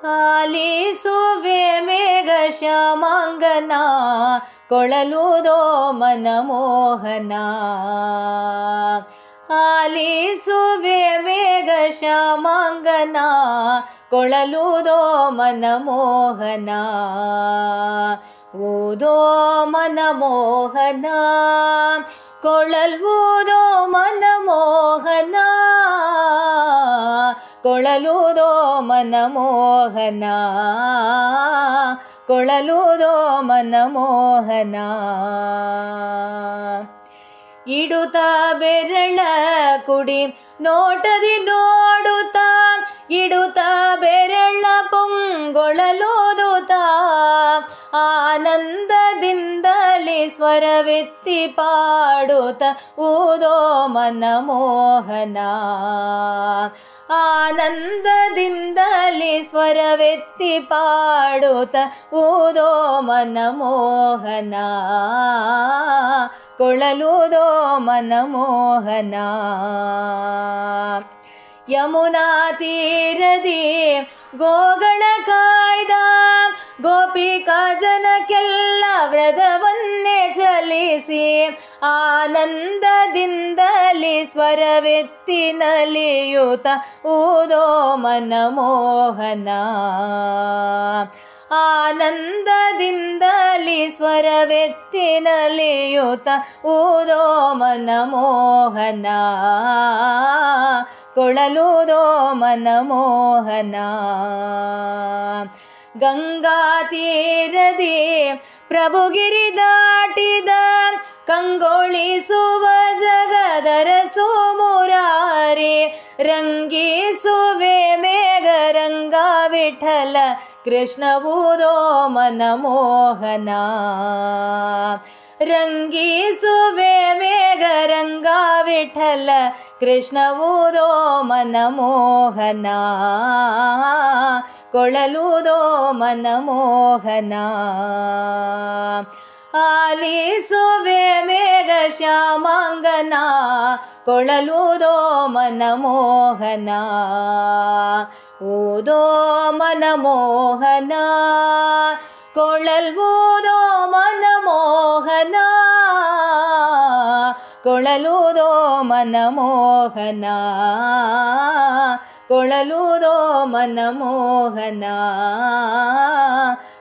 ಆಲಿಸುವೆ ಮೇಘ ಶ್ಯಾಮಾಂಗನ ಕೊಳಲುದೋ ಮನಮೋಹನ. ಆಲಿಸುವೆ ಮೇಘ ಶ್ಯಾಮಾಂಗನ ಕೊಳಲುದೋ ಮನಮೋಹನ. ಊದೋ ಮನಮೋಹನ ಕೊಳಲುದೋ ಮನಮೋಹನ. ಕೊಳಲುದೋ ಮನಮೋಹನ ಕೊಳಲುದೋ ಮನಮೋಹನ. ಇಡುತ್ತ ಬೆರಳ ಕುಡಿ ನೋಟದಿ ನೋಡುತ್ತ ಇಡುತ್ತ ಬೆರಳ ಪೊಂಗೊಳಲೋದುತ್ತ ಆನಂದದಿಂದಲೇ ಸ್ವರವೆತ್ತಿ ಪಾಡುತ್ತ ಊದೋ ಮನಮೋಹನ. ಆನಂದದಿಂದಲೇ ಸ್ವರವೆತ್ತಿ ಪಾಡುತ್ತ ಊದೋ ಮನಮೋಹನ ಕೊಳಲುದೋ ಮನಮೋಹನ. ಯಮುನಾ ತೀರದಿ ಗೋಗಳ ಕಾಯ್ದ ಗೋಪಿಕಾ ಜನಕ್ಕೆಲ್ಲ ವ್ರತವನ್ನೇ ಚಲಿಸಿ ಆನಂದದಿಂದಲೇ ಸ್ವರವೆತ್ತಿ ನಲಿಯುತ್ತ ಊದೋ ಮನಮೋಹನ. ಆನಂದದಿಂದಲೇ ಸ್ವರವೆತ್ತಿ ನಲಿಯುತ್ತ ಊದೋ ಮನಮೋಹನ ಕೊಳಲುದೋ ಮನಮೋಹನ. ಗಂಗಾ ತೀರದಿ ಪ್ರಭುಗಿರಿ ದಾಟಿದ ಕಂಗೊಳಿಸುವ ಜಗದರಸು ಮುರಾರಿ ರಂಗಿಸುವೆ ಮೇಘ ರಂಗ ವಿಠಲ ಕೃಷ್ಣ ಊದೋ ಮನಮೋಹನ. ರಂಗಿಸುವೆ ಮೇಘ ರಂಗ ವಿಠಲ ಕೃಷ್ಣ ಊದೋ ಮನಮೋಹನ ಕೊಳಲುದೋ ಮನಮೋಹನ. ಆಲಿಸುವೆ ಮೇಘ ಶ್ಯಾಮಾಂಗನ ಕೊಳಲುದೋ ಮನಮೋಹನ. ಊದೋ ಮನಮೋಹನ ಕೊಳಲುದೋ ಮನಮೋಹನ ಕೊಳಲುದೋ ಮನಮೋಹನ ಕೊಳಲುದೋ ಮನಮೋಹನ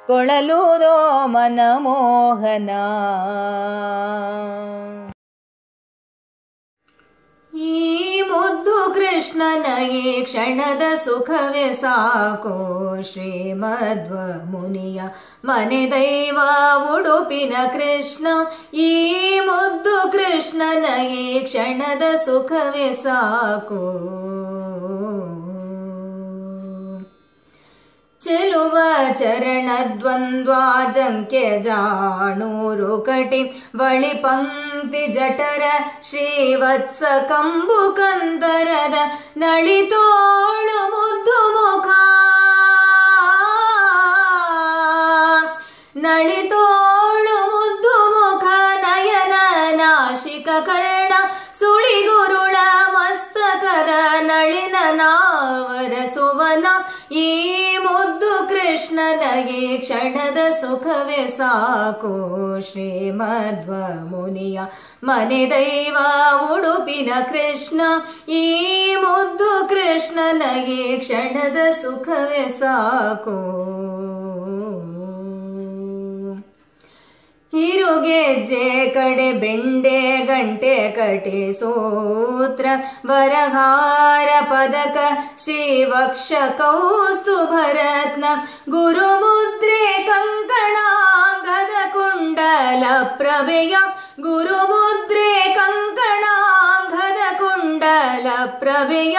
ಕೊಳಲುದೋ ಮನಮೋಹನ. ಈ ಮುದ್ದು ಕೃಷ್ಣನ ಈ ಕ್ಷಣದ ಸುಖವೇ ಸಾಕೋ ಶ್ರೀಮಧ್ವ ಮುನಿಯ ಮನೆ ದೈವ ಉಡುಪಿನ ಕೃಷ್ಣ. ಈ ಮುದ್ದು ಕೃಷ್ಣನ ಈ ಕ್ಷಣದ ಸುಖವೇ ಸಾಕೋ. ಚೆಲುವ ಚರಣ ದ್ವಂದ್ವಾಜಂಕ್ಯ ಜಾಣೂರು ಕಟಿ ಬಳಿ ಪಂಕ್ತಿ ಜಠರ ಶ್ರೀವತ್ಸ ಕಂಬು ಕಂದರದ ನಳಿತೋಳು ಮುದ್ದು ಮುಖ. ನಳಿತೋಳು ಮುದ್ದು ಮುಖ ನಯನ ನಾಶಿಕ ಕರ್ಣ ಸುಳಿಗುರುಳ ಮಸ್ತಕದ ನಳಿನ ನಾವರ ಸುವನ. ಈ ಮುದ್ದು ಕೃಷ್ಣನಿಗೆ ಕ್ಷಣದ ಸುಖವೇ ಸಾಕೋ ಶ್ರೀಮಧ್ವ ಮುನಿಯ ಮನೆ ದೈವ ಉಡುಪಿನ ಕೃಷ್ಣ. ಈ ಮುದ್ದು ಕೃಷ್ಣನಿಗೆ ಕ್ಷಣದ ಸುಖವೇ ಸಾಕೋ. ಕಿರುಗೆಜ್ಜೆ ಕಡೆ ಬೆಂಡೆ ಗಂಟೆ ಕಟಿ ಸೂತ್ರ ವರಹಾರ ಪದಕ ಶ್ರೀವಕ್ಷ ಕೌಸ್ತುಭರತ್ನ ಗುರುಮುದ್ರೆ ಕಂಕಣಾಂಗದ ಕುಂಡಲ ಪ್ರಭೆಯ. ಗುರುಮುದ್ರೆ ಕಂಕಣಾಂಗದ ಕುಂಡಲ ಪ್ರಭೆಯ